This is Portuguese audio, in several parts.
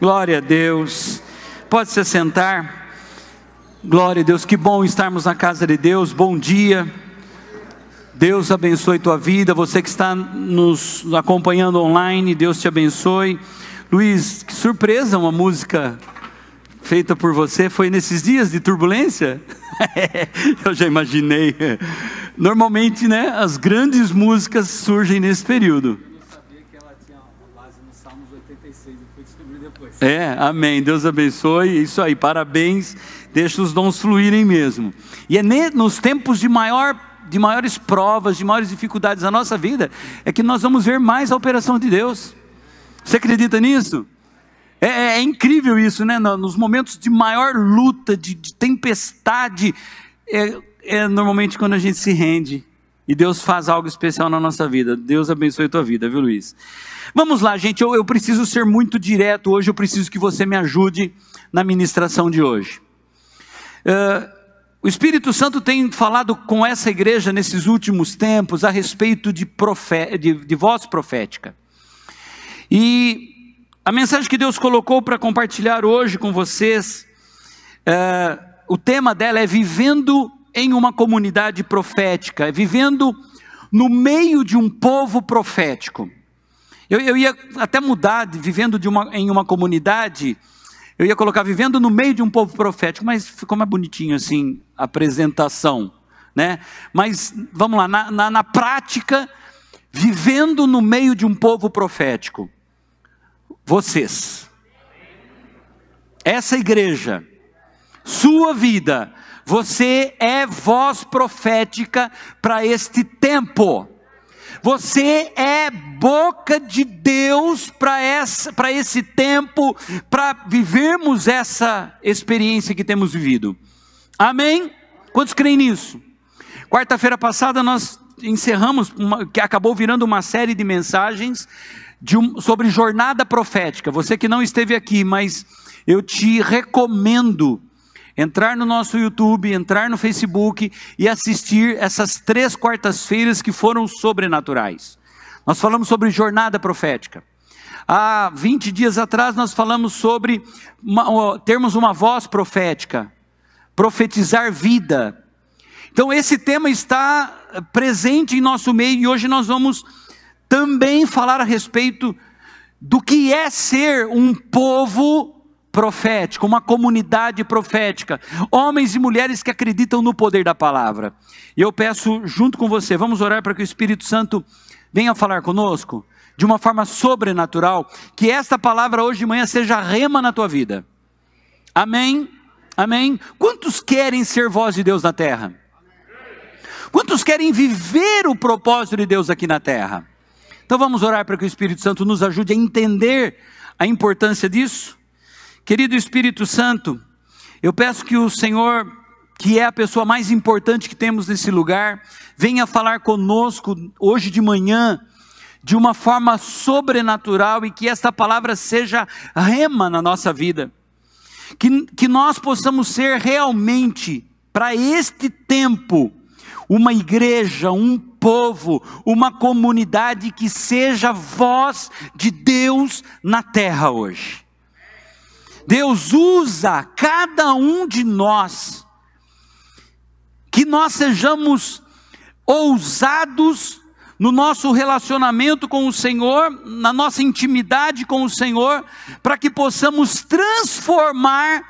Glória a Deus. Pode se sentar. Glória a Deus, que bom estarmos na casa de Deus. Bom dia. Deus abençoe tua vida. Você que está nos acompanhando online, Deus te abençoe. Luiz, que surpresa, uma música feita por você. Foi nesses dias de turbulência? Eu já imaginei. Normalmente, né, as grandes músicas surgem nesse período. Eu não sabia que ela tinha base no Salmos 86, eu fui descobrir depois. Amém, Deus abençoe, isso aí, parabéns, deixa os dons fluírem mesmo. E é nos tempos de maiores provas, de maiores dificuldades na nossa vida, é que nós vamos ver mais a operação de Deus. Você acredita nisso? É incrível isso, né? Nos momentos de maior luta, de tempestade, normalmente quando a gente se rende e Deus faz algo especial na nossa vida. Deus abençoe a tua vida, viu, Luiz? Vamos lá, gente, eu preciso ser muito direto hoje, eu preciso que você me ajude na ministração de hoje. O Espírito Santo tem falado com essa igreja nesses últimos tempos a respeito de voz profética. E a mensagem que Deus colocou para compartilhar hoje com vocês, o tema dela é vivendo em uma comunidade profética, é vivendo no meio de um povo profético. Eu ia até mudar, vivendo em uma comunidade, eu ia colocar vivendo no meio de um povo profético, mas ficou mais bonitinho assim, a apresentação, né? Mas vamos lá, na prática, vivendo no meio de um povo profético. Vocês, essa igreja, sua vida, você é voz profética para este tempo. Você é boca de Deus para esse tempo, para vivermos essa experiência que temos vivido. Amém? Quantos creem nisso? Quarta-feira passada nós encerramos, que acabou virando uma série de mensagens sobre jornada profética. Você que não esteve aqui, mas eu te recomendo entrar no nosso YouTube, entrar no Facebook e assistir essas 3 quartas-feiras que foram sobrenaturais. Nós falamos sobre jornada profética. Há 20 dias atrás nós falamos sobre termos uma voz profética, profetizar vida. Então esse tema está presente em nosso meio e hoje nós vamos também falar a respeito do que é ser um povo profético, uma comunidade profética, homens e mulheres que acreditam no poder da palavra. E eu peço junto com você, vamos orar para que o Espírito Santo venha falar conosco de uma forma sobrenatural, que esta palavra hoje de manhã seja rema na tua vida. Amém? Amém? Quantos querem ser voz de Deus na terra? Quantos querem viver o propósito de Deus aqui na terra? Então vamos orar para que o Espírito Santo nos ajude a entender a importância disso. Querido Espírito Santo, eu peço que o Senhor, que é a pessoa mais importante que temos nesse lugar, venha falar conosco hoje de manhã, de uma forma sobrenatural, e que esta palavra seja rema na nossa vida. Que nós possamos ser realmente, para este tempo, uma igreja, um povo, uma comunidade que seja voz de Deus na terra hoje. Deus usa cada um de nós, que nós sejamos ousados no nosso relacionamento com o Senhor, na nossa intimidade com o Senhor, para que possamos transformar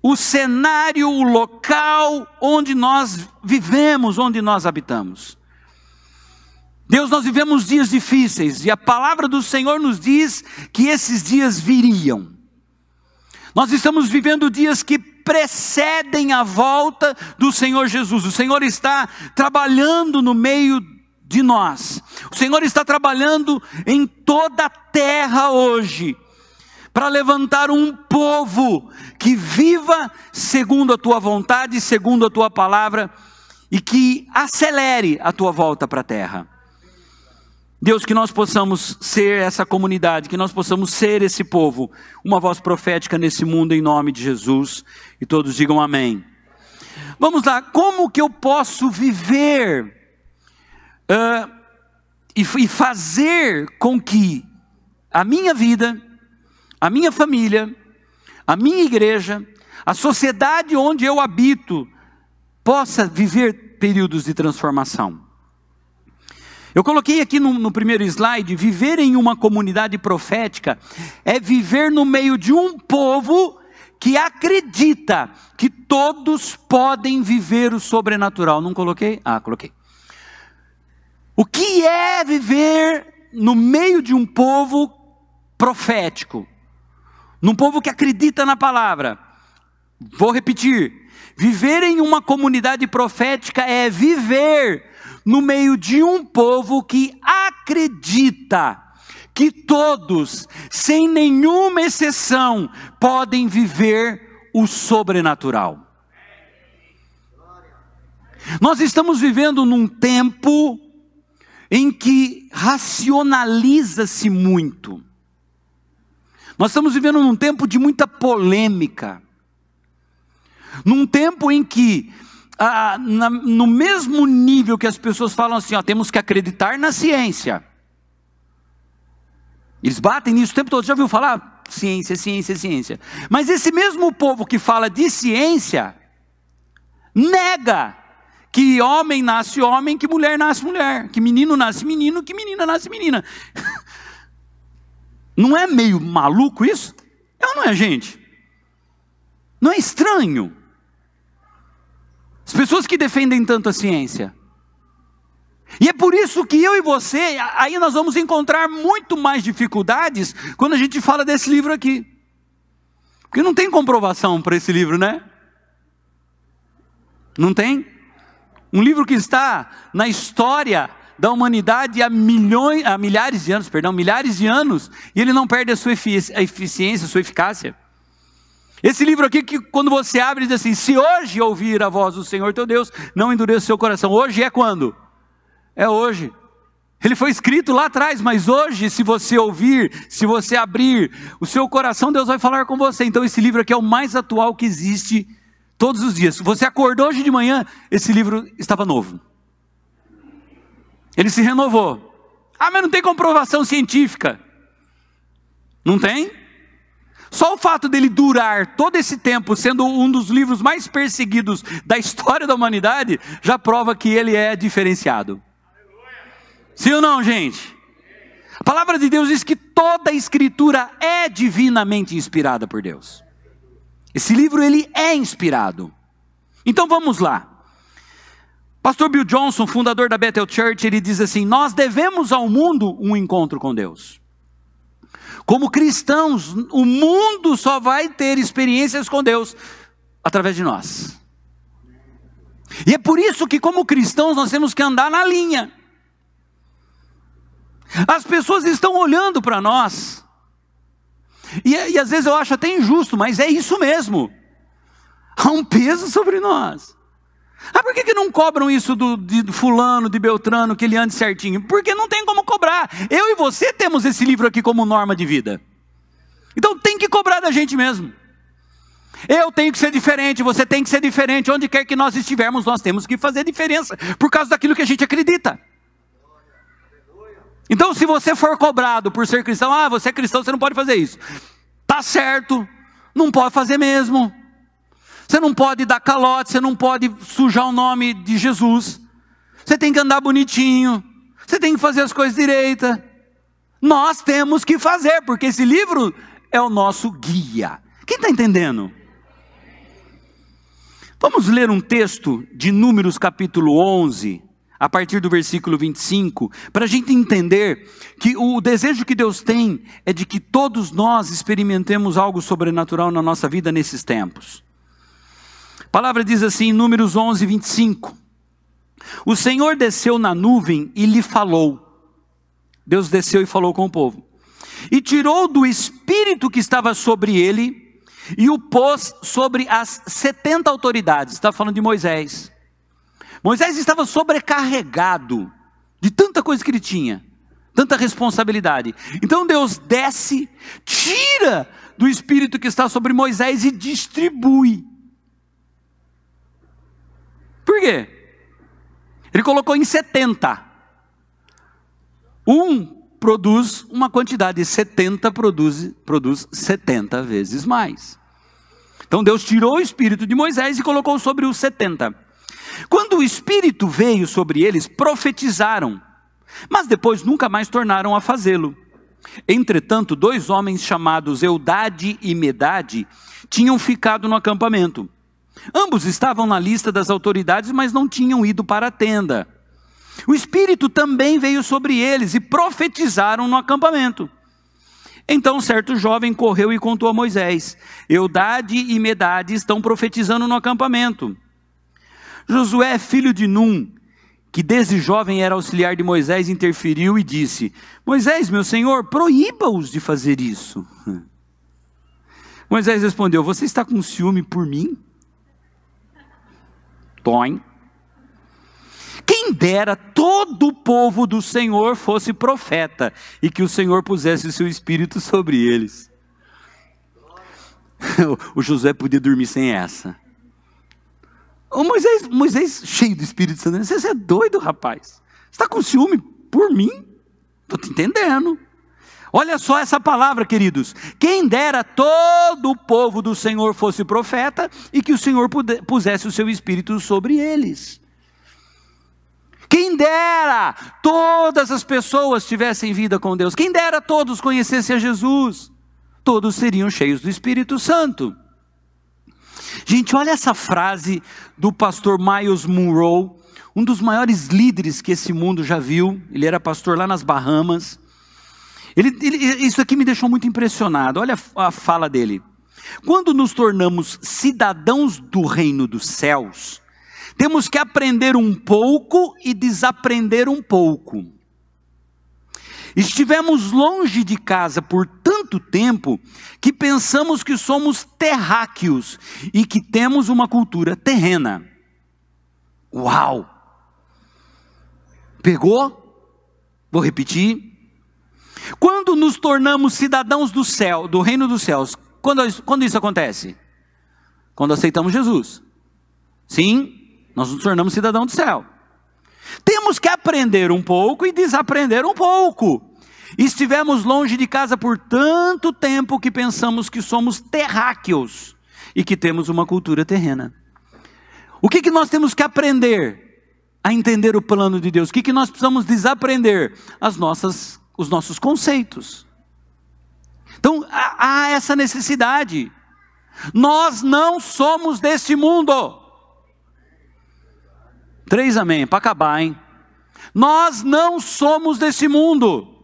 o cenário, o local onde nós vivemos, onde nós habitamos. Deus, nós vivemos dias difíceis, e a palavra do Senhor nos diz que esses dias viriam. Nós estamos vivendo dias que precedem a volta do Senhor Jesus. O Senhor está trabalhando no meio de nós. O Senhor está trabalhando em toda a terra hoje, para levantar um povo que viva segundo a tua vontade, segundo a tua palavra, e que acelere a tua volta para a terra. Deus, que nós possamos ser essa comunidade, que nós possamos ser esse povo, uma voz profética nesse mundo, em nome de Jesus, e todos digam amém. Vamos lá, como que eu posso viver e fazer com que a minha vida a minha família, a minha igreja, a sociedade onde eu habito, possa viver períodos de transformação. Eu coloquei aqui no primeiro slide, viver em uma comunidade profética é viver no meio de um povo que acredita que todos podem viver o sobrenatural. Não coloquei? Ah, coloquei. O que é viver no meio de um povo profético? Num povo que acredita na palavra. Vou repetir. Viver em uma comunidade profética é viver no meio de um povo que acredita que todos, sem nenhuma exceção, podem viver o sobrenatural. Nós estamos vivendo num tempo em que racionaliza-se muito. Nós estamos vivendo num tempo de muita polêmica. Num tempo em que, no mesmo nível que as pessoas falam assim, ó, temos que acreditar na ciência. Eles batem nisso o tempo todo. Já ouviu falar? Ciência, ciência, ciência. Mas esse mesmo povo que fala de ciência, nega que homem nasce homem, que mulher nasce mulher, que menino nasce menino, que menina nasce menina. Não é meio maluco isso? É ou não é, gente? Não é estranho? As pessoas que defendem tanto a ciência. E é por isso que eu e você, aí nós vamos encontrar muito mais dificuldades quando a gente fala desse livro aqui. Porque não tem comprovação para esse livro, né? Não tem? Um livro que está na história da humanidade há milhares de anos, e ele não perde a sua eficiência, a sua eficácia. Esse livro aqui, que quando você abre, diz assim: se hoje ouvir a voz do Senhor teu Deus, não endureça o seu coração. Hoje é quando? É hoje. Ele foi escrito lá atrás, mas hoje, se você ouvir, se você abrir o seu coração, Deus vai falar com você. Então esse livro aqui é o mais atual que existe todos os dias. Você acordou hoje de manhã, esse livro estava novo. Ele se renovou. Ah, mas não tem comprovação científica. Não tem? Só o fato dele durar todo esse tempo, sendo um dos livros mais perseguidos da história da humanidade, já prova que ele é diferenciado. Sim ou não, gente? A palavra de Deus diz que toda a escritura é divinamente inspirada por Deus. Esse livro, ele é inspirado. Então vamos lá. Pastor Bill Johnson, fundador da Bethel Church, ele diz assim: nós devemos ao mundo um encontro com Deus. Como cristãos, o mundo só vai ter experiências com Deus através de nós. E é por isso que, como cristãos, nós temos que andar na linha. As pessoas estão olhando para nós, e às vezes eu acho até injusto, mas é isso mesmo. Há um peso sobre nós. Ah, por que não cobram isso de fulano, de Beltrano, que ele ande certinho? Porque não tem como cobrar. Eu e você temos esse livro aqui como norma de vida. Então tem que cobrar da gente mesmo. Eu tenho que ser diferente, você tem que ser diferente. Onde quer que nós estivermos, nós temos que fazer diferença, por causa daquilo que a gente acredita. Então, se você for cobrado por ser cristão, ah, você é cristão, você não pode fazer isso. Tá certo, não pode fazer mesmo. Você não pode dar calote, você não pode sujar o nome de Jesus. Você tem que andar bonitinho, você tem que fazer as coisas direitas. Nós temos que fazer, porque esse livro é o nosso guia. Quem está entendendo? Vamos ler um texto de Números capítulo 11, a partir do versículo 25, para a gente entender que o desejo que Deus tem é de que todos nós experimentemos algo sobrenatural na nossa vida nesses tempos. A palavra diz assim, em Números 11, 25. O Senhor desceu na nuvem e lhe falou. Deus desceu e falou com o povo. E tirou do espírito que estava sobre ele e o pôs sobre as 70 autoridades. Está falando de Moisés. Moisés estava sobrecarregado de tanta coisa que ele tinha, tanta responsabilidade. Então Deus desce, tira do espírito que está sobre Moisés e distribui. Por quê? Ele colocou em 70. Um produz uma quantidade, 70 produz 70 vezes mais. Então Deus tirou o espírito de Moisés e colocou sobre os 70. Quando o espírito veio sobre eles, profetizaram, mas depois nunca mais tornaram a fazê-lo. Entretanto, 2 homens chamados Eudade e Medade tinham ficado no acampamento. Ambos estavam na lista das autoridades, mas não tinham ido para a tenda. O Espírito também veio sobre eles e profetizaram no acampamento. Então certo jovem correu e contou a Moisés: Eudade e Medade estão profetizando no acampamento. Josué, filho de Num, que desde jovem era auxiliar de Moisés, interferiu e disse: Moisés, meu senhor, proíba-os de fazer isso. Moisés respondeu: você está com ciúme por mim? Toim. Quem dera todo o povo do Senhor fosse profeta, e que o Senhor pusesse o seu espírito sobre eles. O Josué podia dormir sem essa. O Moisés cheio do Espírito Santo, você é doido, rapaz? Você está com ciúme por mim? Estou te entendendo. Olha só essa palavra, queridos. Quem dera todo o povo do Senhor fosse profeta e que o Senhor pusesse o seu Espírito sobre eles. Quem dera todas as pessoas tivessem vida com Deus. Quem dera todos conhecessem a Jesus. Todos seriam cheios do Espírito Santo. Gente, olha essa frase do pastor Myles Munroe, um dos líderes que esse mundo já viu. Ele era pastor lá nas Bahamas. Isso aqui me deixou muito impressionado. Olha a fala dele. Quando nos tornamos cidadãos do reino dos céus, temos que aprender um pouco e desaprender um pouco. Estivemos longe de casa por tanto tempo que pensamos que somos terráqueos e que temos uma cultura terrena. Uau! Pegou? Vou repetir. Quando nos tornamos cidadãos do céu, do reino dos céus, quando isso acontece? Quando aceitamos Jesus. Sim, nós nos tornamos cidadãos do céu. Temos que aprender um pouco e desaprender um pouco. Estivemos longe de casa por tanto tempo que pensamos que somos terráqueos e que temos uma cultura terrena. O que nós temos que aprender a entender o plano de Deus? O que nós precisamos desaprender? Os nossos conceitos. Então há essa necessidade. Nós não somos deste mundo. 3 amém, para acabar, hein? Nós não somos desse mundo.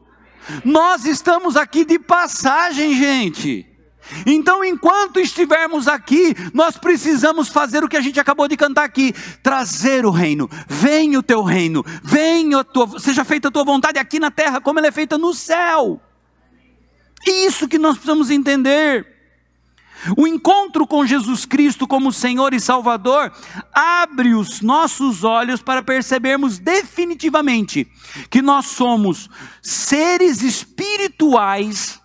Nós estamos aqui de passagem, gente. Então, enquanto estivermos aqui, nós precisamos fazer o que a gente acabou de cantar aqui: trazer o reino. Venha o teu reino, seja feita a tua vontade aqui na terra, como ela é feita no céu. Isso que nós precisamos entender. O encontro com Jesus Cristo como Senhor e Salvador abre os nossos olhos para percebermos definitivamente que nós somos seres espirituais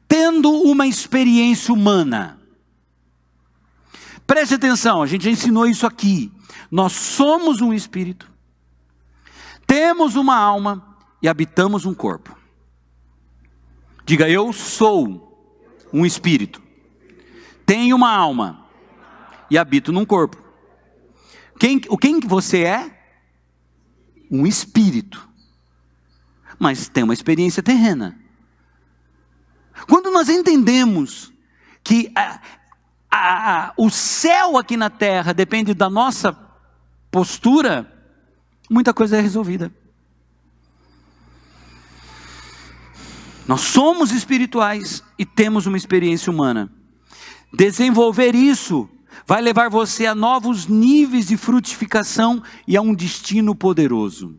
tendo uma experiência humana. Preste atenção, a gente já ensinou isso aqui. Nós somos um espírito, temos uma alma e habitamos um corpo. Diga: eu sou um espírito, tenho uma alma e habito num corpo. Quem você é? Um espírito, mas tem uma experiência terrena. Quando nós entendemos que o céu aqui na terra depende da nossa postura, muita coisa é resolvida. Nós somos espirituais e temos uma experiência humana. Desenvolver isso vai levar você a novos níveis de frutificação e a um destino poderoso.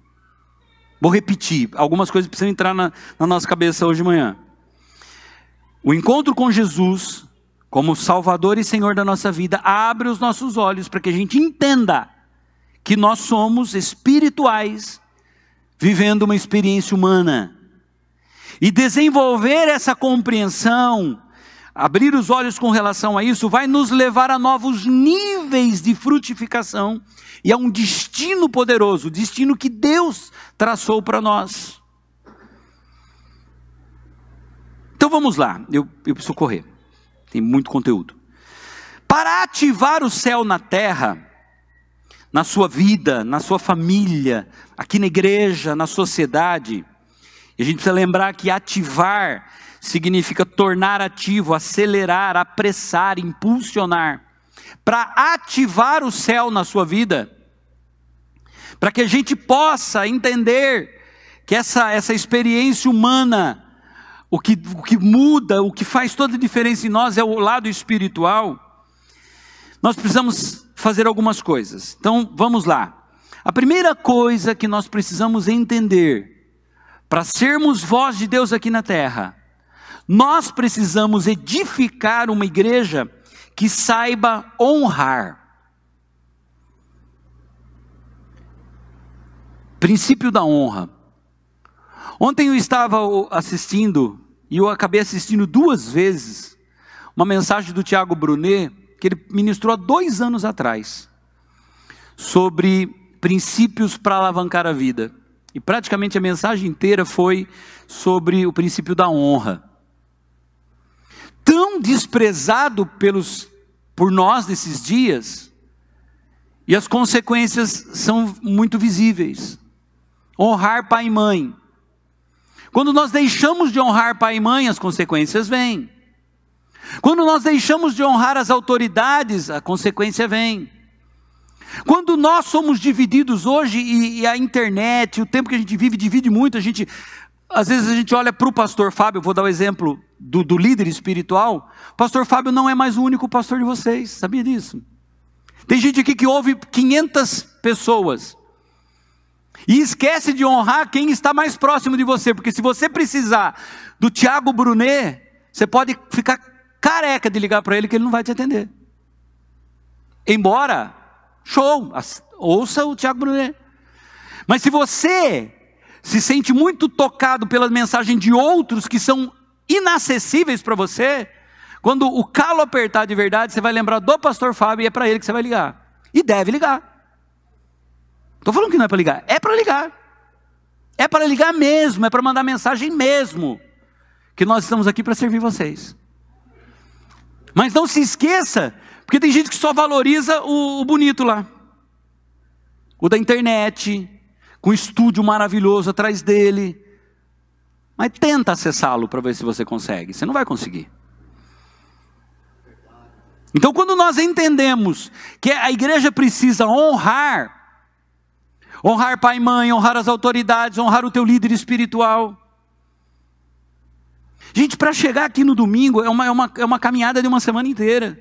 Vou repetir, algumas coisas precisam entrar na nossa cabeça hoje de manhã. O encontro com Jesus, como Salvador e Senhor da nossa vida, abre os nossos olhos para que a gente entenda que nós somos espirituais, vivendo uma experiência humana. E desenvolver essa compreensão, abrir os olhos com relação a isso, vai nos levar a novos níveis de frutificação e a um destino poderoso, o destino que Deus traçou para nós. Então vamos lá, eu preciso correr, tem muito conteúdo. Para ativar o céu na terra, na sua vida, na sua família, aqui na igreja, na sociedade, e a gente precisa lembrar que ativar significa tornar ativo, acelerar, apressar, impulsionar. Para ativar o céu na sua vida, para que a gente possa entender que essa experiência humana, o que muda, o que faz toda a diferença em nós é o lado espiritual, nós precisamos fazer algumas coisas. Então vamos lá. A primeira coisa que nós precisamos entender, para sermos voz de Deus aqui na terra, nós precisamos edificar uma igreja que saiba honrar. Princípio da honra. Ontem eu estava assistindo, e eu acabei assistindo 2 vezes, uma mensagem do Tiago Brunet, que ele ministrou há 2 anos atrás, sobre princípios para alavancar a vida. E praticamente a mensagem inteira foi sobre o princípio da honra. Tão desprezado por nós nesses dias, e as consequências são muito visíveis. Honrar pai e mãe. Quando nós deixamos de honrar pai e mãe, as consequências vêm. Quando nós deixamos de honrar as autoridades, a consequência vem. Quando nós somos divididos hoje, e a internet, o tempo que a gente vive, divide muito, às vezes a gente olha para o pastor Fábio, vou dar o exemplo do líder espiritual, o pastor Fábio não é mais o único pastor de vocês, sabia disso? Tem gente aqui que ouve 500 pessoas, e esquece de honrar quem está mais próximo de você, porque se você precisar do Tiago Brunet, você pode ficar careca de ligar para ele que ele não vai te atender. Embora, show, ouça o Tiago Brunet. Mas se você se sente muito tocado pela mensagem de outros que são inacessíveis para você, quando o calo apertar de verdade, você vai lembrar do pastor Fábio e é para ele que você vai ligar. E deve ligar. Estou falando que não é para ligar, é para ligar. É para ligar mesmo, é para mandar mensagem mesmo, que nós estamos aqui para servir vocês. Mas não se esqueça, porque tem gente que só valoriza o bonito lá. O da internet, com estúdio maravilhoso atrás dele. Mas tenta acessá-lo para ver se você consegue. Você não vai conseguir. Então quando nós entendemos que a igreja precisa honrar pai e mãe, honrar as autoridades, honrar o teu líder espiritual. Gente, para chegar aqui no domingo é uma caminhada de uma semana inteira.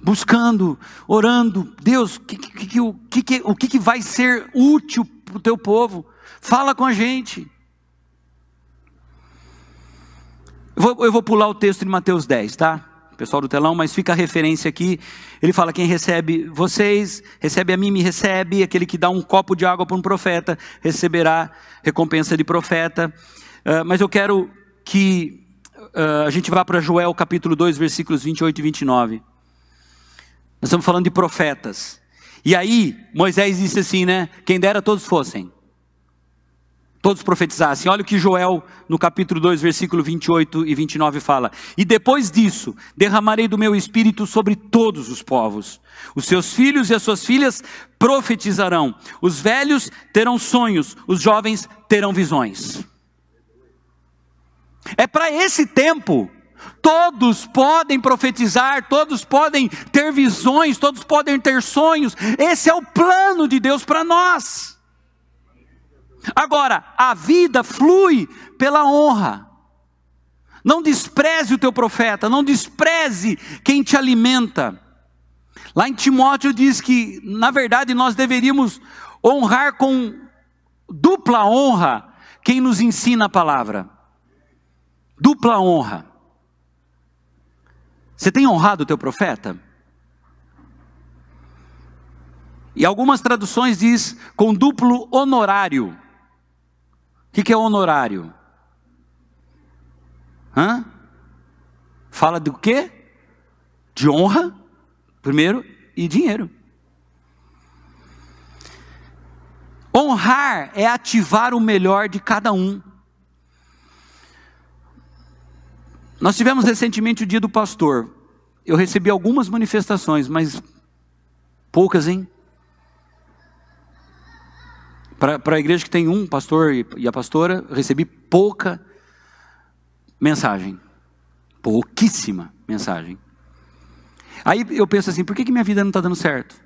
Buscando, orando, Deus, o que vai ser útil para o teu povo? Fala com a gente. Eu vou pular o texto de Mateus 10, tá? Pessoal do telão, mas fica a referência aqui. Ele fala: quem recebe vocês, recebe a mim, me recebe. Aquele que dá um copo de água para um profeta, receberá recompensa de profeta. Mas eu quero que a gente vá para Joel capítulo 2, versículos 28 e 29. Nós estamos falando de profetas. E aí, Moisés disse assim, né? Quem dera todos fossem. Todos profetizassem. Olha o que Joel, no capítulo 2, versículo 28 e 29 fala: e depois disso, derramarei do meu espírito sobre todos os povos. Os seus filhos e as suas filhas profetizarão. Os velhos terão sonhos, os jovens terão visões. É para esse tempo. Todos podem profetizar, todos podem ter visões, todos podem ter sonhos. Esse é o plano de Deus para nós. Agora, a vida flui pela honra. Não despreze o teu profeta, não despreze quem te alimenta. Lá em Timóteo diz que, na verdade, nós deveríamos honrar com dupla honra quem nos ensina a palavra. Dupla honra. Você tem honrado o teu profeta? E algumas traduções diz com duplo honorário. O que é honorário? Fala do quê? De honra, primeiro, e dinheiro. Honrar é ativar o melhor de cada um. Nós tivemos recentemente o dia do pastor. Eu recebi algumas manifestações, mas poucas, hein? Para a igreja que tem um pastor e a pastora, eu recebi pouca mensagem. Pouquíssima mensagem. Aí eu penso assim, por que minha vida não está dando certo?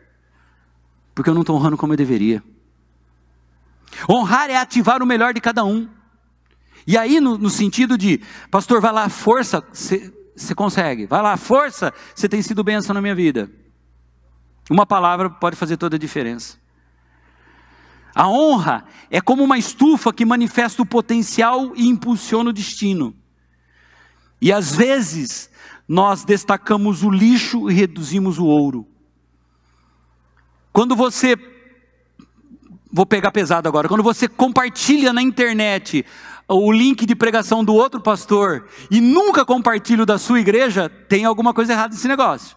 Porque eu não estou honrando como eu deveria. Honrar é ativar o melhor de cada um. E aí no sentido de, pastor, vai lá, força, você consegue. Vai lá, força, você tem sido bênção na minha vida. Uma palavra pode fazer toda a diferença. A honra é como uma estufa que manifesta o potencial e impulsiona o destino. E às vezes, nós destacamos o lixo e reduzimos o ouro. Quando você, vou pegar pesado agora, quando você compartilha na internet o link de pregação do outro pastor e nunca compartilha o da sua igreja, tem alguma coisa errada nesse negócio.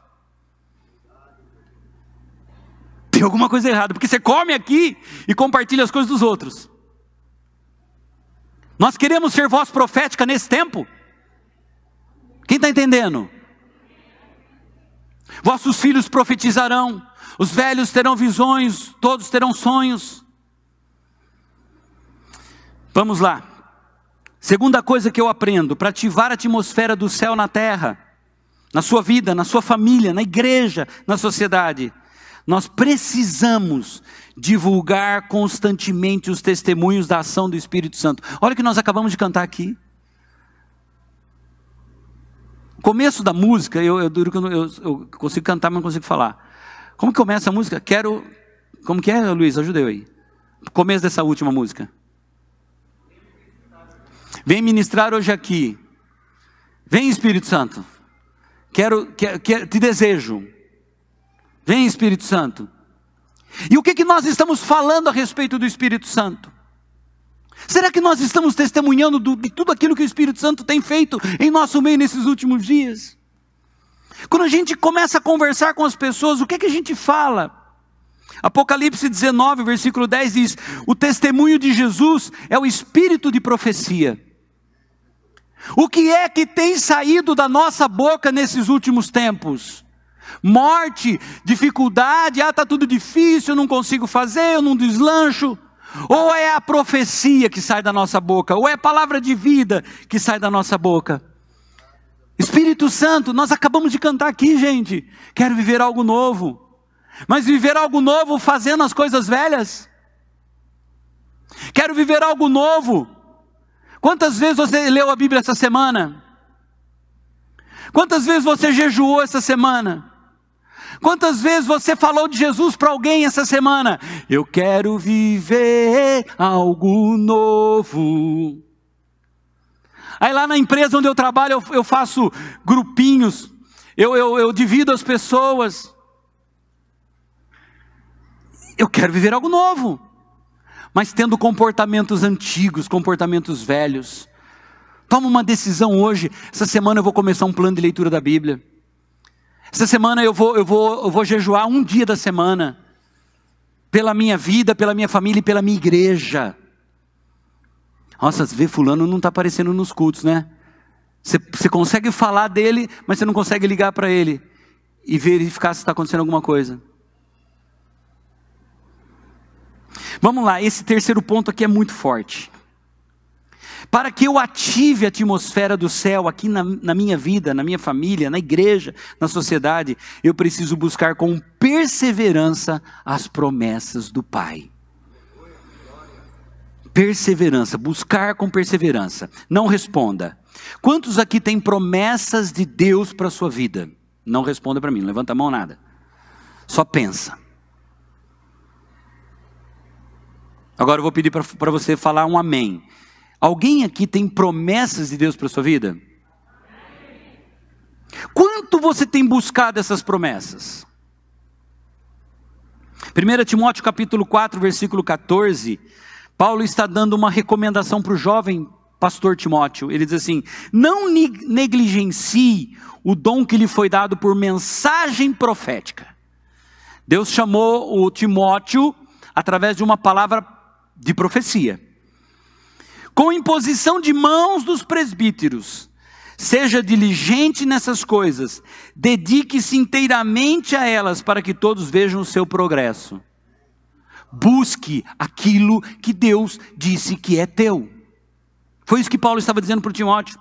Tem alguma coisa errada, porque você come aqui e compartilha as coisas dos outros. Nós queremos ser voz profética nesse tempo? Quem está entendendo? Vossos filhos profetizarão, os velhos terão visões, todos terão sonhos. Vamos lá. Segunda coisa que eu aprendo, para ativar a atmosfera do céu na terra, na sua vida, na sua família, na igreja, na sociedade, nós precisamos divulgar constantemente os testemunhos da ação do Espírito Santo. Olha o que nós acabamos de cantar aqui. O começo da música, eu consigo cantar, mas não consigo falar. Como que começa a música? Como que é, Luiz? Ajuda eu aí. O começo dessa última música. Vem ministrar hoje aqui. Vem, Espírito Santo. Te desejo. Vem, Espírito Santo. E o que nós estamos falando a respeito do Espírito Santo? Será que nós estamos testemunhando de tudo aquilo que o Espírito Santo tem feito em nosso meio nesses últimos dias? Quando a gente começa a conversar com as pessoas, o que a gente fala? Apocalipse 19, versículo 10 diz: o testemunho de Jesus é o espírito de profecia. O que é que tem saído da nossa boca nesses últimos tempos? Morte, dificuldade, está tudo difícil, eu não consigo fazer, eu não deslancho. Ou é a profecia que sai da nossa boca, ou é a palavra de vida que sai da nossa boca. Espírito Santo, nós acabamos de cantar aqui, gente. Quero viver algo novo. Mas viver algo novo fazendo as coisas velhas? Quero viver algo novo. Quantas vezes você leu a Bíblia essa semana? Quantas vezes você jejuou essa semana? Quantas vezes você falou de Jesus para alguém essa semana? Eu quero viver algo novo. Aí lá na empresa onde eu trabalho, eu faço grupinhos, eu divido as pessoas. Eu quero viver algo novo, mas tendo comportamentos antigos, comportamentos velhos. Toma uma decisão hoje. Essa semana eu vou começar um plano de leitura da Bíblia. Essa semana eu vou jejuar um dia da semana, pela minha vida, pela minha família e pela minha igreja. Nossa, você vê, fulano não está aparecendo nos cultos, né? Você consegue falar dele, mas você não consegue ligar para ele e verificar se está acontecendo alguma coisa. Vamos lá, esse terceiro ponto aqui é muito forte. Para que eu ative a atmosfera do céu aqui na minha vida, na minha família, na igreja, na sociedade, eu preciso buscar com perseverança as promessas do Pai. Perseverança, buscar com perseverança. Não responda. Quantos aqui têm promessas de Deus para a sua vida? Não responda para mim, não levanta a mão nada. Só pensa. Agora eu vou pedir para você falar um amém. Alguém aqui tem promessas de Deus para a sua vida? Quanto você tem buscado essas promessas? 1 Timóteo capítulo 4, versículo 14, Paulo está dando uma recomendação para o jovem pastor Timóteo. Ele diz assim: não negligencie o dom que lhe foi dado por mensagem profética. Deus chamou o Timóteo através de uma palavra de profecia. Com imposição de mãos dos presbíteros, Seja diligente nessas coisas, dedique-se inteiramente a elas, para que todos vejam o seu progresso. Busque aquilo que Deus disse que é teu. Foi isso que Paulo estava dizendo para o Timóteo.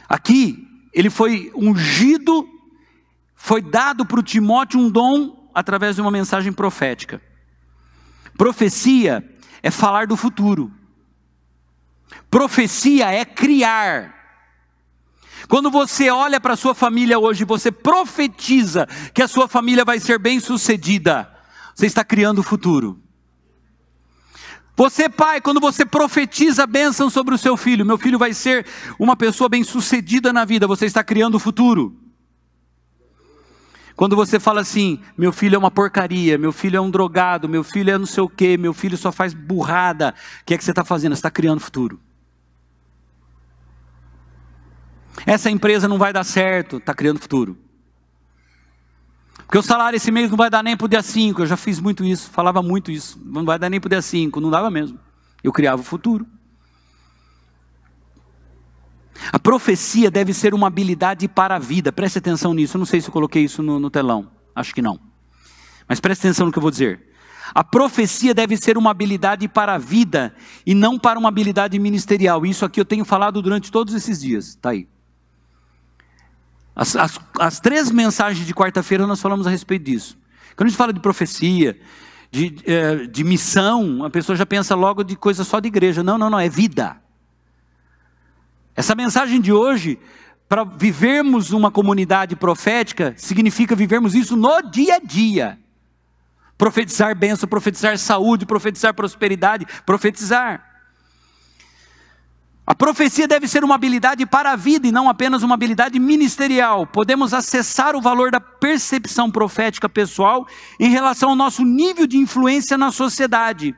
Aqui, ele foi ungido, foi dado para o Timóteo um dom através de uma mensagem profética. Profecia é falar do futuro. Profecia é criar. Quando você olha para a sua família hoje, você profetiza que a sua família vai ser bem sucedida. Você está criando o futuro. Você, pai, quando você profetiza a bênção sobre o seu filho, meu filho vai ser uma pessoa bem sucedida na vida, você está criando o futuro. Quando você fala assim, meu filho é uma porcaria, meu filho é um drogado, meu filho é não sei o quê, meu filho só faz burrada, o que é que você está fazendo? Você está criando o futuro. Essa empresa não vai dar certo, está criando futuro. Porque o salário esse mês não vai dar nem para o dia 5, eu já fiz muito isso, falava muito isso, não vai dar nem para o dia 5, não dava mesmo. Eu criava o futuro. A profecia deve ser uma habilidade para a vida, preste atenção nisso, eu não sei se eu coloquei isso no telão, acho que não. Mas preste atenção no que eu vou dizer. A profecia deve ser uma habilidade para a vida e não para uma habilidade ministerial. Isso aqui eu tenho falado durante todos esses dias, está aí. As 3 mensagens de quarta-feira nós falamos a respeito disso. Quando a gente fala de profecia, de missão, a pessoa já pensa logo de coisa só de igreja. Não, é vida. Essa mensagem de hoje, para vivermos uma comunidade profética, significa vivermos isso no dia a dia. Profetizar bênção, profetizar saúde, profetizar prosperidade, profetizar. A profecia deve ser uma habilidade para a vida e não apenas uma habilidade ministerial. Podemos acessar o valor da percepção profética pessoal em relação ao nosso nível de influência na sociedade.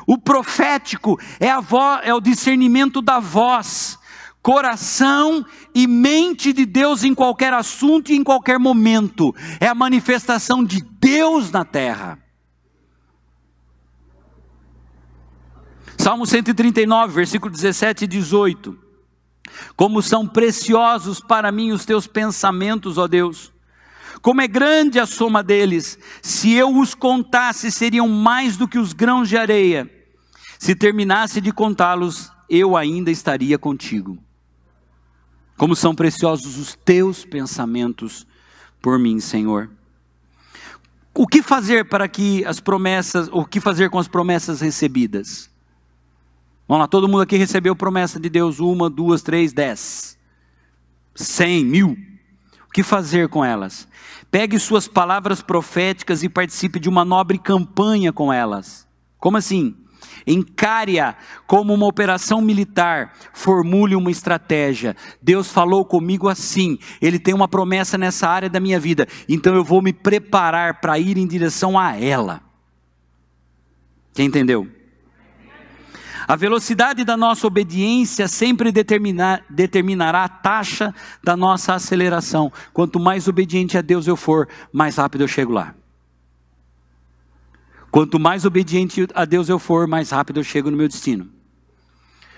O profético é o discernimento da voz, coração e mente de Deus em qualquer assunto e em qualquer momento. É a manifestação de Deus na terra. Salmo 139, versículo 17 e 18. Como são preciosos para mim os teus pensamentos, ó Deus. Como é grande a soma deles. Se eu os contasse, seriam mais do que os grãos de areia. Se terminasse de contá-los, eu ainda estaria contigo. Como são preciosos os teus pensamentos por mim, Senhor. O que fazer para que as promessas, o que fazer com as promessas recebidas? Vamos lá, todo mundo aqui recebeu promessa de Deus, 1, 2, 3, 10, 100, 1000. O que fazer com elas? Pegue suas palavras proféticas e participe de uma nobre campanha com elas. Como assim? Encare-a como uma operação militar, formule uma estratégia. Deus falou comigo assim, Ele tem uma promessa nessa área da minha vida, então eu vou me preparar para ir em direção a ela. Quem entendeu? A velocidade da nossa obediência sempre determinará a taxa da nossa aceleração. Quanto mais obediente a Deus eu for, mais rápido eu chego lá. Quanto mais obediente a Deus eu for, mais rápido eu chego no meu destino.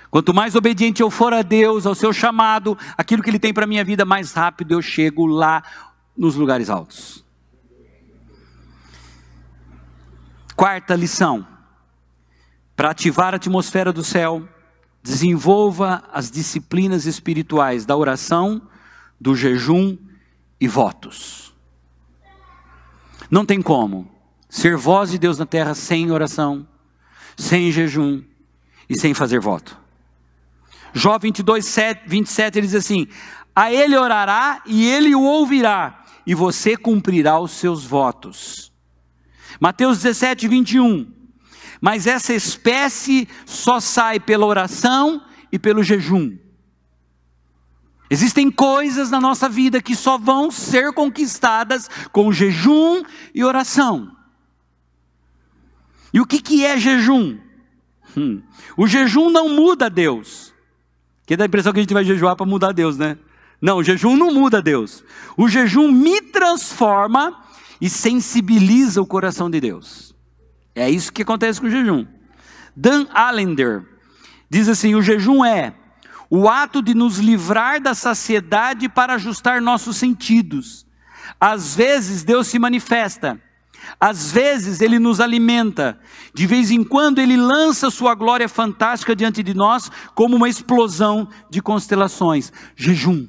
Quanto mais obediente eu for a Deus, ao seu chamado, aquilo que Ele tem para a minha vida, mais rápido eu chego lá nos lugares altos. Quarta lição. Para ativar a atmosfera do céu, desenvolva as disciplinas espirituais da oração, do jejum e votos. Não tem como ser voz de Deus na terra sem oração, sem jejum e sem fazer voto. Jó 22, 27 ele diz assim: a ele orará e ele o ouvirá, e você cumprirá os seus votos. Mateus 17, 21. Mas essa espécie só sai pela oração e pelo jejum. Existem coisas na nossa vida que só vão ser conquistadas com jejum e oração. E o que é jejum? O jejum não muda Deus. Que dá a impressão que a gente vai jejuar para mudar Deus, né? Não, o jejum não muda Deus. O jejum me transforma e sensibiliza o coração de Deus. É isso que acontece com o jejum. Dan Allender diz assim: o jejum é o ato de nos livrar da saciedade para ajustar nossos sentidos. Às vezes Deus se manifesta, às vezes Ele nos alimenta, de vez em quando Ele lança sua glória fantástica diante de nós, como uma explosão de constelações. Jejum.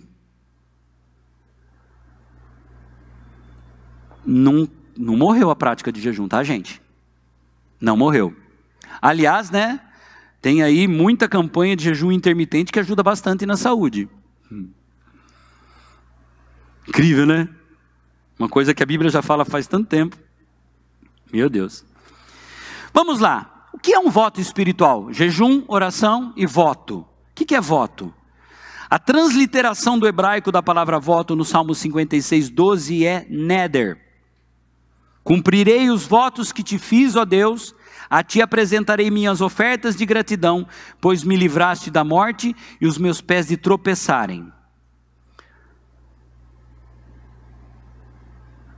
Não morreu a prática de jejum, tá, gente? Não morreu. Aliás, né, tem aí muita campanha de jejum intermitente que ajuda bastante na saúde. Incrível, né? Uma coisa que a Bíblia já fala faz tanto tempo. Meu Deus. Vamos lá. O que é um voto espiritual? Jejum, oração e voto. O que é voto? A transliteração do hebraico da palavra voto no Salmo 56, 12 é neder. Cumprirei os votos que te fiz, ó Deus, a ti apresentarei minhas ofertas de gratidão, pois me livraste da morte e os meus pés de tropeçarem.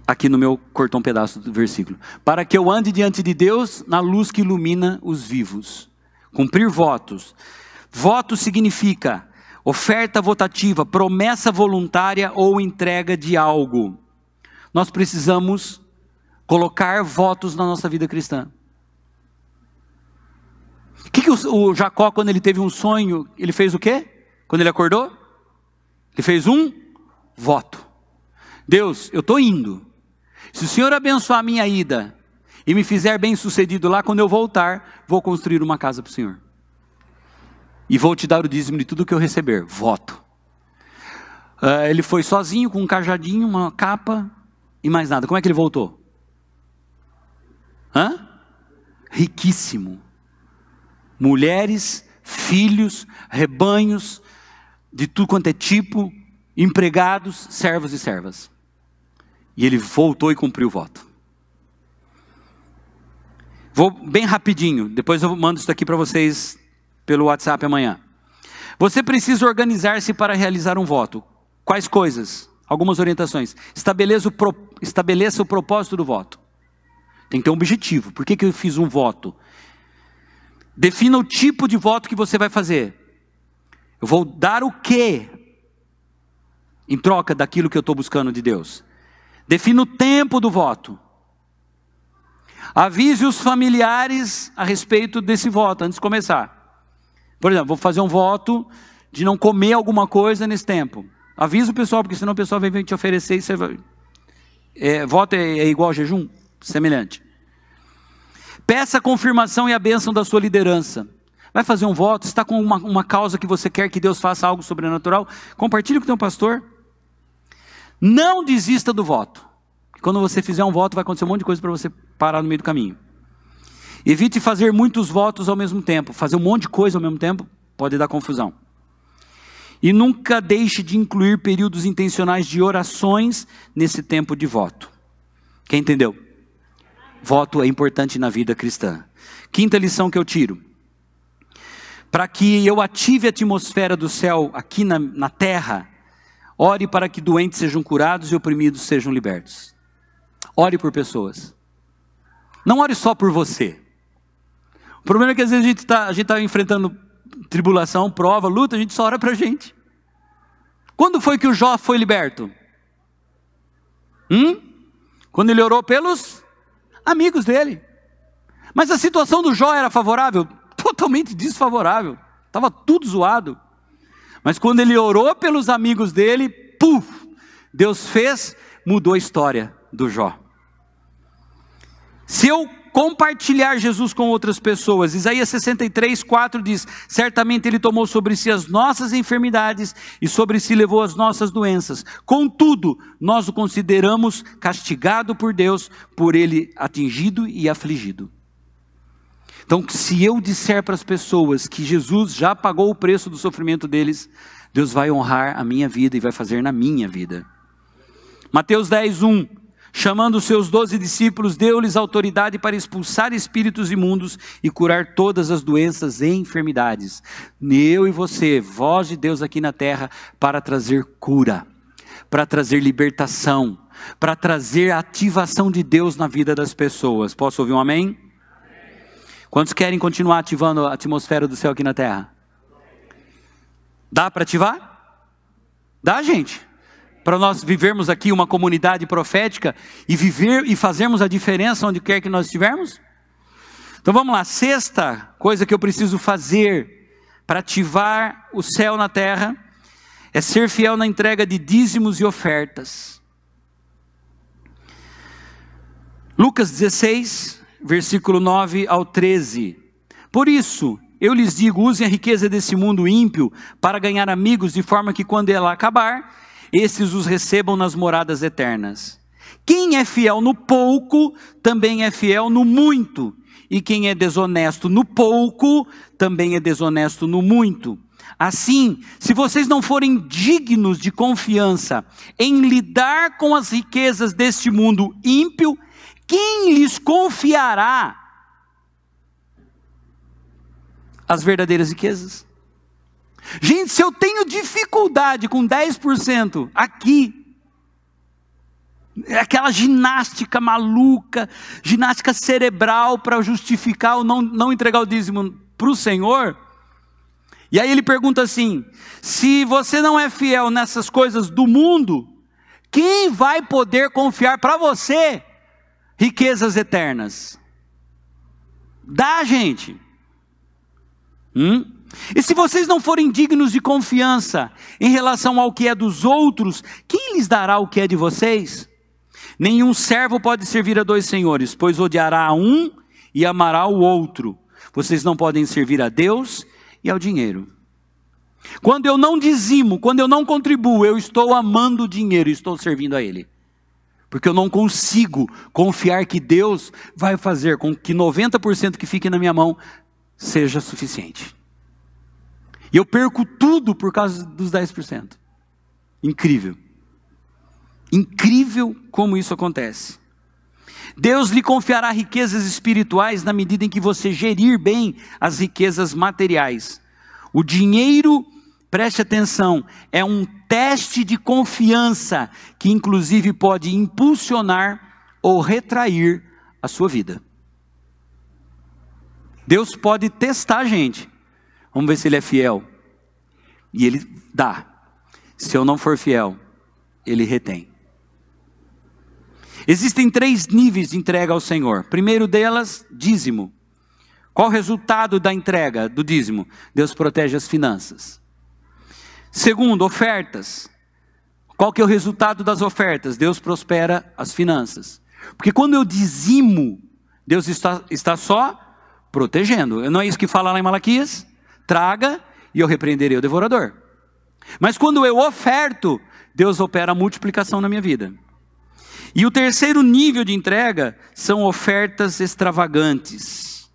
Aqui no meu cortou um pedaço do versículo. Para que eu ande diante de Deus na luz que ilumina os vivos. Cumprir votos. Voto significa oferta votativa, promessa voluntária ou entrega de algo. Nós precisamos colocar votos na nossa vida cristã. O que o Jacó, quando ele teve um sonho, ele fez o quê? Quando ele acordou? Ele fez um voto. Deus, eu estou indo. Se o Senhor abençoar a minha ida e me fizer bem sucedido lá, quando eu voltar, vou construir uma casa para o Senhor. E vou te dar o dízimo de tudo que eu receber. Voto. Ele foi sozinho, com um cajadinho, uma capa e mais nada. Como é que ele voltou? Riquíssimo. Mulheres, filhos, rebanhos, de tudo quanto é tipo, empregados, servos e servas. E ele voltou e cumpriu o voto. Vou bem rapidinho, depois eu mando isso daqui para vocês pelo WhatsApp amanhã. Você precisa organizar-se para realizar um voto. Quais coisas? Algumas orientações. Estabeleça o propósito do voto. Tem que ter um objetivo. Por que eu fiz um voto? Defina o tipo de voto que você vai fazer. Eu vou dar o quê em troca daquilo que eu estou buscando de Deus? Defina o tempo do voto. Avise os familiares a respeito desse voto antes de começar. Por exemplo, vou fazer um voto de não comer alguma coisa nesse tempo. Avisa o pessoal, porque senão o pessoal vem te oferecer e você vai... voto é igual a jejum? Semelhante. Peça a confirmação e a bênção da sua liderança. Vai fazer um voto, está com uma causa que você quer que Deus faça algo sobrenatural, compartilhe com o teu pastor. Não desista do voto. Quando você fizer um voto, vai acontecer um monte de coisa para você parar no meio do caminho. Evite fazer muitos votos ao mesmo tempo. Fazer um monte de coisa ao mesmo tempo pode dar confusão. E nunca deixe de incluir períodos intencionais de orações nesse tempo de voto. Quem entendeu? Voto é importante na vida cristã. Quinta lição que eu tiro. Para que eu ative a atmosfera do céu aqui na terra, ore para que doentes sejam curados e oprimidos sejam libertos. Ore por pessoas. Não ore só por você. O problema é que às vezes a gente está enfrentando tribulação, prova, luta, a gente só ora para a gente. Quando foi que o Jó foi liberto? Quando ele orou pelos amigos dele. Mas a situação do Jó era favorável? Totalmente desfavorável. Estava tudo zoado. Mas quando ele orou pelos amigos dele, Deus mudou a história do Jó. Se eu compartilhar Jesus com outras pessoas, Isaías 63, 4 diz: certamente ele tomou sobre si as nossas enfermidades e sobre si levou as nossas doenças. Contudo, nós o consideramos castigado por Deus, por ele atingido e afligido. Então, se eu disser para as pessoas que Jesus já pagou o preço do sofrimento deles, Deus vai honrar a minha vida e vai fazer na minha vida. Mateus 10, 1. Chamando os seus 12 discípulos, deu-lhes autoridade para expulsar espíritos imundos e curar todas as doenças e enfermidades. Eu e você, voz de Deus aqui na terra, para trazer cura, para trazer libertação, para trazer a ativação de Deus na vida das pessoas. Posso ouvir um amém? Quantos querem continuar ativando a atmosfera do céu aqui na terra? Dá para ativar? Dá, gente. Para nós vivermos aqui uma comunidade profética e fazermos a diferença onde quer que nós estivermos? Então vamos lá, sexta coisa que eu preciso fazer para ativar o céu na terra é ser fiel na entrega de dízimos e ofertas. Lucas 16, versículo 9 ao 13. Por isso, eu lhes digo, usem a riqueza desse mundo ímpio para ganhar amigos, de forma que quando ela acabar, esses os recebam nas moradas eternas. Quem é fiel no pouco, também é fiel no muito. E quem é desonesto no pouco, também é desonesto no muito. Assim, se vocês não forem dignos de confiança em lidar com as riquezas deste mundo ímpio, quem lhes confiará as verdadeiras riquezas? Gente, se eu tenho dificuldade com 10% aqui, aquela ginástica maluca, ginástica cerebral para justificar ou não entregar o dízimo para o Senhor, e aí ele pergunta assim, se você não é fiel nessas coisas do mundo, quem vai poder confiar para você riquezas eternas? Dá, gente. E se vocês não forem dignos de confiança em relação ao que é dos outros, quem lhes dará o que é de vocês? Nenhum servo pode servir a dois senhores, pois odiará a um e amará o outro. Vocês não podem servir a Deus e ao dinheiro. Quando eu não dizimo, quando eu não contribuo, eu estou amando o dinheiro, estou servindo a ele. Porque eu não consigo confiar que Deus vai fazer com que 90% que fique na minha mão seja suficiente. E eu perco tudo por causa dos 10%. Incrível. Incrível como isso acontece. Deus lhe confiará riquezas espirituais na medida em que você gerir bem as riquezas materiais. O dinheiro, preste atenção, é um teste de confiança que inclusive pode impulsionar ou retrair a sua vida. Deus pode testar a gente. Vamos ver se ele é fiel. E ele dá. Se eu não for fiel, ele retém. Existem 3 níveis de entrega ao Senhor. Primeiro delas, dízimo. Qual o resultado da entrega do dízimo? Deus protege as finanças. Segundo, ofertas. Qual que é o resultado das ofertas? Deus prospera as finanças. Porque quando eu dizimo, Deus está só protegendo. Não é isso que fala lá em Malaquias? Traga e eu repreenderei o devorador. Mas quando eu oferto, Deus opera a multiplicação na minha vida. E o terceiro nível de entrega são ofertas extravagantes.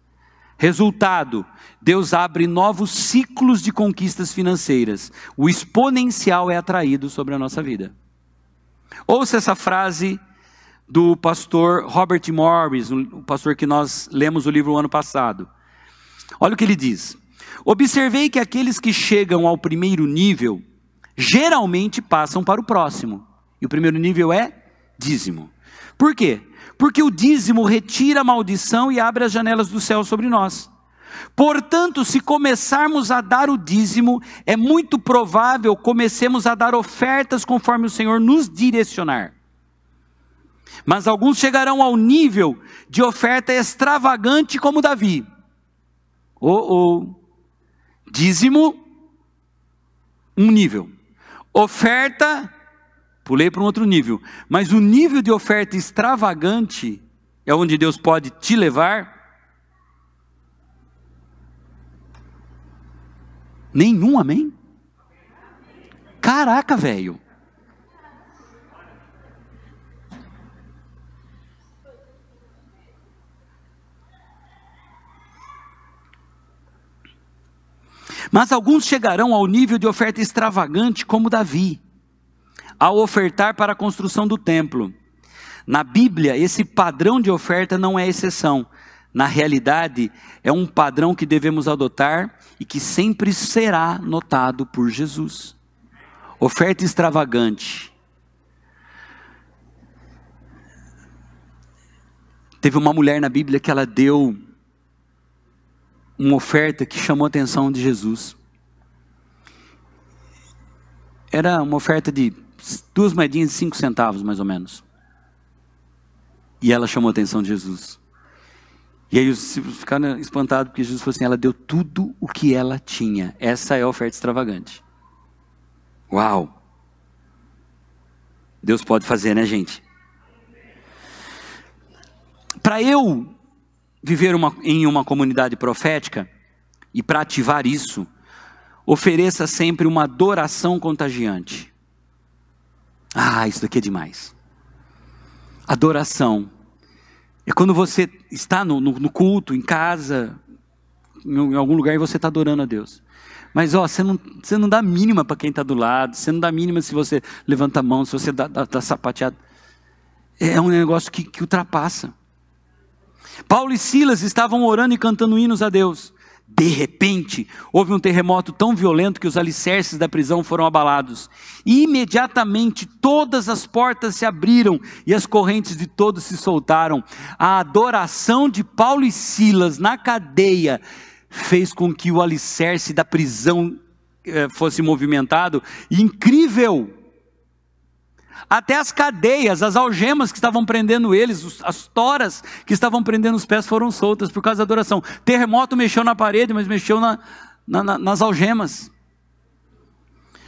Resultado, Deus abre novos ciclos de conquistas financeiras. O exponencial é atraído sobre a nossa vida. Ouça essa frase do pastor Robert Morris, o pastor que nós lemos o livro o ano passado. Olha o que ele diz. Observei que aqueles que chegam ao primeiro nível, geralmente passam para o próximo. E o primeiro nível é dízimo. Por quê? Porque o dízimo retira a maldição e abre as janelas do céu sobre nós. Portanto, se começarmos a dar o dízimo, é muito provável comecemos a dar ofertas conforme o Senhor nos direcionar. Mas alguns chegarão ao nível de oferta extravagante como Davi. Dízimo, um nível. Oferta, pulei para um outro nível. Mas o nível de oferta extravagante é onde Deus pode te levar. Nenhum amém? Caraca, velho. Mas alguns chegarão ao nível de oferta extravagante como Davi, ao ofertar para a construção do templo. Na Bíblia, esse padrão de oferta não é exceção. Na realidade, é um padrão que devemos adotar e que sempre será notado por Jesus. Oferta extravagante. Teve uma mulher na Bíblia que ela deu uma oferta que chamou a atenção de Jesus. Era uma oferta de 2 moedinhas de 5 centavos, mais ou menos. E ela chamou a atenção de Jesus. E aí os discípulos ficaram espantados, porque Jesus falou assim, ela deu tudo o que ela tinha. Essa é a oferta extravagante. Uau! Deus pode fazer, né, gente? Para eu viver em uma comunidade profética, e para ativar isso, ofereça sempre uma adoração contagiante. Ah, isso daqui é demais. Adoração. É quando você está no culto, em casa, em algum lugar, e você está adorando a Deus. Mas você não dá mínima para quem está do lado, você não dá mínima se você levanta a mão, se você dá sapateado. É um negócio que ultrapassa. Paulo e Silas estavam orando e cantando hinos a Deus. De repente, houve um terremoto tão violento que os alicerces da prisão foram abalados. E imediatamente todas as portas se abriram e as correntes de todos se soltaram. A adoração de Paulo e Silas na cadeia fez com que o alicerce da prisão fosse movimentado. Incrível! Até as cadeias, as algemas que estavam prendendo eles, as toras que estavam prendendo os pés foram soltas por causa da adoração. Terremoto mexeu na parede, mas mexeu nas algemas.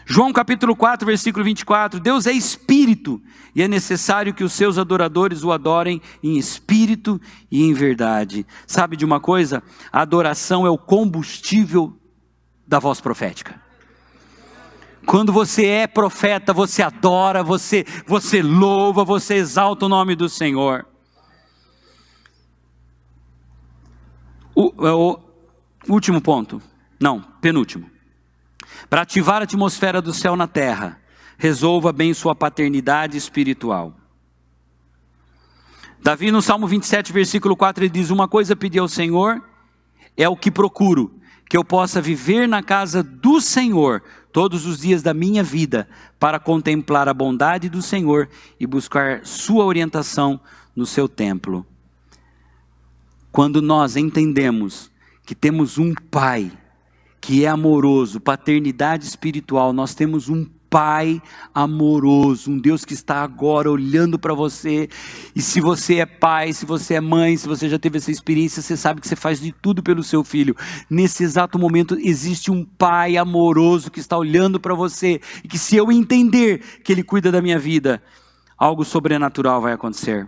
João capítulo 4, versículo 24. Deus é espírito e é necessário que os seus adoradores o adorem em espírito e em verdade. Sabe de uma coisa? A adoração é o combustível da voz profética. Quando você é profeta, você adora, você louva, você exalta o nome do Senhor. O último ponto, não, penúltimo. Para ativar a atmosfera do céu na terra, resolva bem sua paternidade espiritual. Davi no Salmo 27, versículo 4, ele diz, uma coisa pedi ao Senhor, é o que procuro, que eu possa viver na casa do Senhor todos os dias da minha vida, para contemplar a bondade do Senhor e buscar sua orientação no seu templo. Quando nós entendemos que temos um Pai que é amoroso, paternidade espiritual, nós temos um Pai amoroso, um Deus que está agora olhando para você, e se você é pai, se você é mãe, se você já teve essa experiência, você sabe que você faz de tudo pelo seu filho. Nesse exato momento existe um Pai amoroso que está olhando para você, e que se eu entender que Ele cuida da minha vida, algo sobrenatural vai acontecer.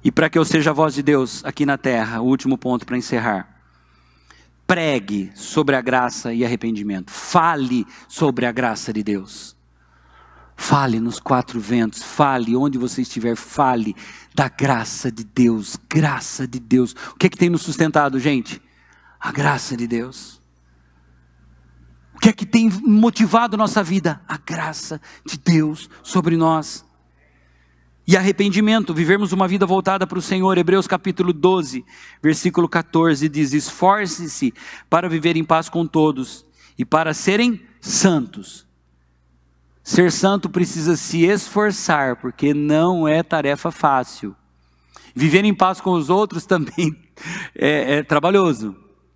E para que eu seja a voz de Deus aqui na terra, o último ponto para encerrar. Pregue sobre a graça e arrependimento. Fale sobre a graça de Deus. Fale nos 4 ventos. Fale onde você estiver. Fale da graça de Deus. Graça de Deus. O que é que tem nos sustentado, gente? A graça de Deus. O que é que tem motivado nossa vida? A graça de Deus sobre nós. E arrependimento, vivermos uma vida voltada para o Senhor. Hebreus capítulo 12, versículo 14 diz, esforce-se para viver em paz com todos e para serem santos. Ser santo precisa se esforçar, porque não é tarefa fácil. Viver em paz com os outros também é trabalhoso.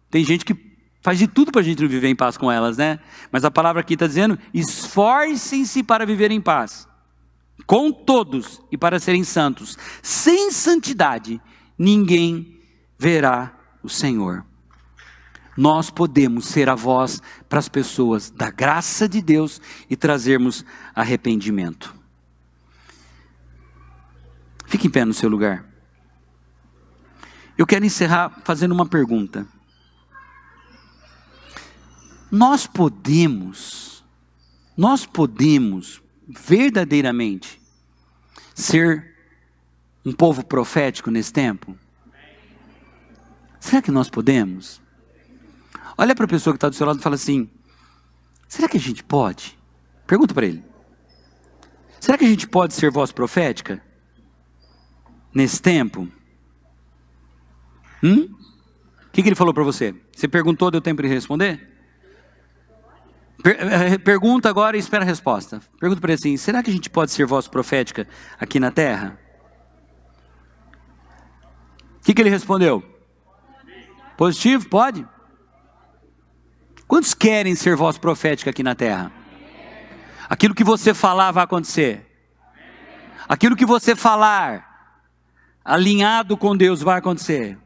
Tem gente que faz de tudo para a gente não viver em paz com elas, né? Mas a palavra aqui está dizendo, esforcem-se para viver em paz com todos e para serem santos. Sem santidade ninguém verá o Senhor. Nós podemos ser a voz para as pessoas da graça de Deus e trazermos arrependimento. Fique em pé no seu lugar. Eu quero encerrar fazendo uma pergunta. Nós podemos verdadeiramente ser um povo profético nesse tempo? Será que nós podemos? Olha para a pessoa que está do seu lado e fala assim, será que a gente pode? Pergunta para ele. Será que a gente pode ser voz profética nesse tempo? O que ele falou para você? Você perguntou, deu tempo de responder? Pergunta agora e espera a resposta. Pergunta para ele assim, será que a gente pode ser voz profética aqui na terra? O que ele respondeu? Positivo? Pode? Quantos querem ser voz profética aqui na terra? Aquilo que você falar vai acontecer. Aquilo que você falar, alinhado com Deus, vai acontecer.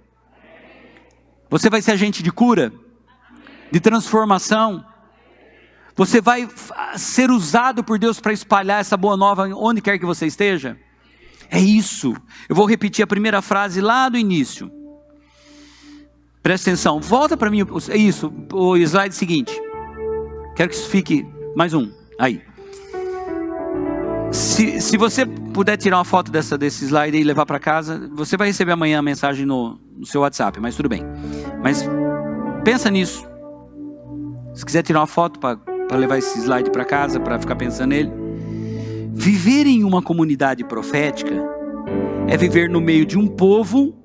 Você vai ser agente de cura, de transformação. Você vai ser usado por Deus para espalhar essa boa nova onde quer que você esteja. É isso. Eu vou repetir a primeira frase lá do início. Presta atenção, volta para mim, isso, o slide seguinte. Quero que isso fique, mais um, aí. Se você puder tirar uma foto desse slide e levar para casa, você vai receber amanhã a mensagem no seu WhatsApp, mas tudo bem. Mas pensa nisso. Se quiser tirar uma foto para levar esse slide para casa, para ficar pensando nele. Viver em uma comunidade profética é viver no meio de um povo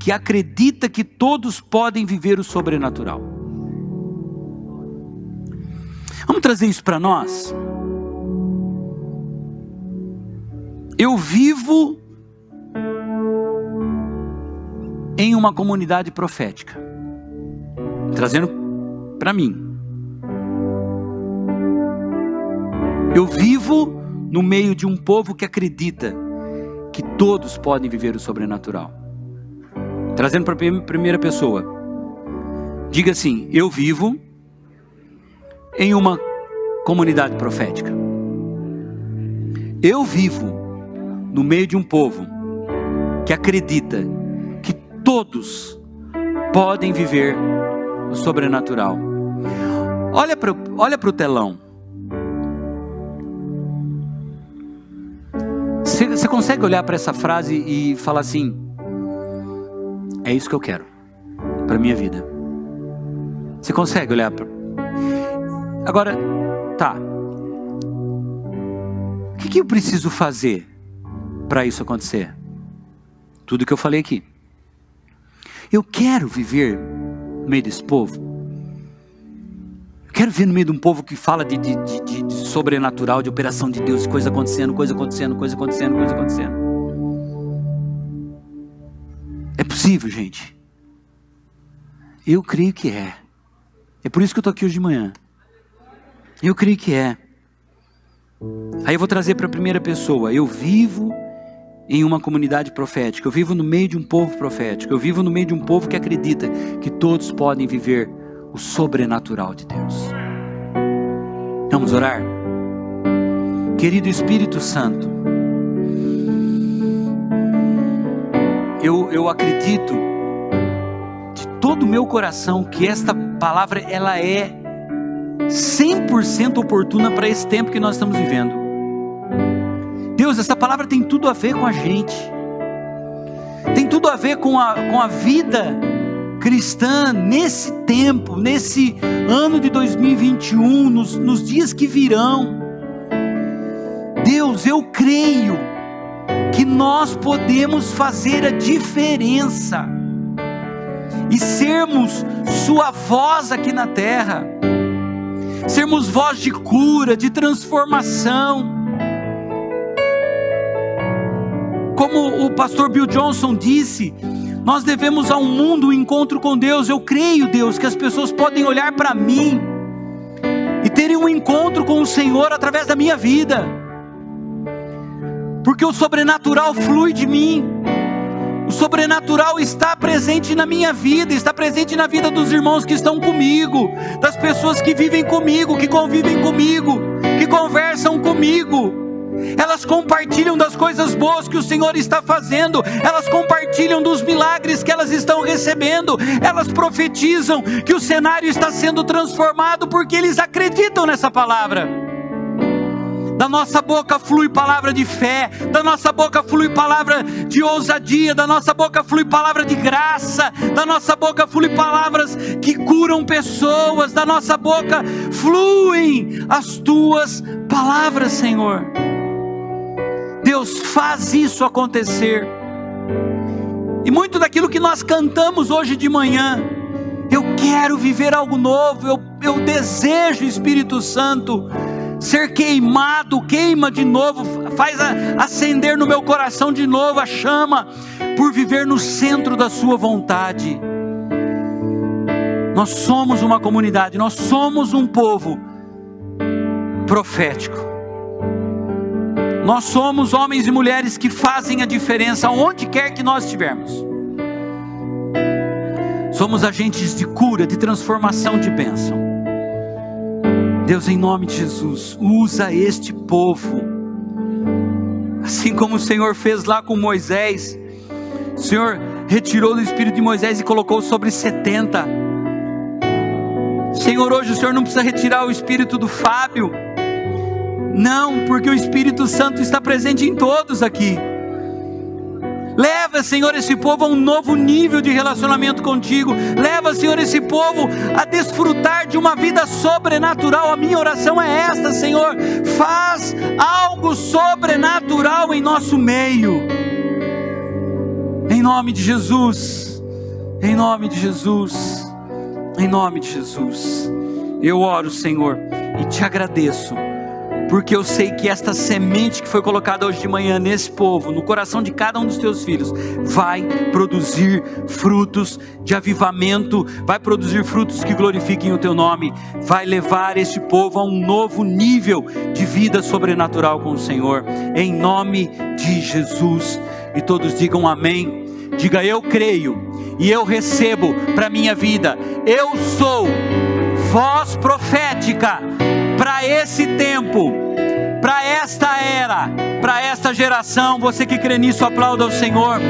que acredita que todos podem viver o sobrenatural. Vamos trazer isso para nós? Eu vivo em uma comunidade profética, trazendo para mim. Eu vivo no meio de um povo que acredita que todos podem viver o sobrenatural. Trazendo para a primeira pessoa. Diga assim: eu vivo em uma comunidade profética. Eu vivo no meio de um povo que acredita que todos podem viver o sobrenatural. Olha para o telão. Você consegue olhar para essa frase e falar assim: é isso que eu quero para minha vida? Você consegue olhar para... Agora, tá. O que eu preciso fazer para isso acontecer? Tudo que eu falei aqui. Eu quero viver no meio desse povo. Eu quero viver no meio de um povo que fala de sobrenatural, de operação de Deus, coisa acontecendo, coisa acontecendo, coisa acontecendo, coisa acontecendo. É possível, gente? Eu creio que é. É por isso que eu estou aqui hoje de manhã. Eu creio que é. Aí eu vou trazer para a primeira pessoa. Eu vivo em uma comunidade profética. Eu vivo no meio de um povo profético. Eu vivo no meio de um povo que acredita que todos podem viver o sobrenatural de Deus. Vamos orar? Querido Espírito Santo, eu acredito de todo o meu coração que esta palavra ela é 100% oportuna para esse tempo que nós estamos vivendo. Deus, essa palavra tem tudo a ver com a gente, tem tudo a ver com a vida cristã nesse tempo, nesse ano de 2021, nos dias que virão. Deus, eu creio que nós podemos fazer a diferença e sermos sua voz aqui na terra, sermos voz de cura, de transformação. Como o pastor Bill Johnson disse, nós devemos ao mundo um encontro com Deus. Eu creio, Deus, que as pessoas podem olhar para mim e terem um encontro com o Senhor através da minha vida, porque o sobrenatural flui de mim. O sobrenatural está presente na minha vida, está presente na vida dos irmãos que estão comigo, das pessoas que vivem comigo, que convivem comigo, que conversam comigo. Elas compartilham das coisas boas que o Senhor está fazendo, elas compartilham dos milagres que elas estão recebendo, elas profetizam que o cenário está sendo transformado porque eles acreditam nessa palavra. Da nossa boca flui palavra de fé, da nossa boca flui palavra de ousadia, da nossa boca flui palavra de graça, da nossa boca flui palavras que curam pessoas, da nossa boca fluem as tuas palavras, Senhor. Deus, faz isso acontecer. E muito daquilo que nós cantamos hoje de manhã, eu quero viver algo novo, eu desejo, Espírito Santo, ser queimado, queima de novo, faz acender no meu coração de novo a chama, por viver no centro da sua vontade. Nós somos uma comunidade, nós somos um povo profético. Nós somos homens e mulheres que fazem a diferença onde quer que nós estivermos. Somos agentes de cura, de transformação, de bênção. Deus, em nome de Jesus, usa este povo, assim como o Senhor fez lá com Moisés. O Senhor retirou do espírito de Moisés e colocou sobre 70. Senhor, hoje o Senhor não precisa retirar o espírito do Fábio, não, porque o Espírito Santo está presente em todos aqui. Leva, Senhor, esse povo a um novo nível de relacionamento contigo. Leva, Senhor, esse povo a desfrutar de uma vida sobrenatural. A minha oração é esta, Senhor: faz algo sobrenatural em nosso meio, em nome de Jesus, em nome de Jesus, em nome de Jesus. Eu oro, Senhor, e te agradeço, porque eu sei que esta semente que foi colocada hoje de manhã nesse povo, no coração de cada um dos teus filhos, vai produzir frutos de avivamento, vai produzir frutos que glorifiquem o teu nome, vai levar este povo a um novo nível de vida sobrenatural com o Senhor, em nome de Jesus. E todos digam amém. Diga: eu creio e eu recebo para a minha vida. Eu sou voz profética para esse tempo, para esta era, para esta geração. Você que crê nisso, aplauda ao Senhor.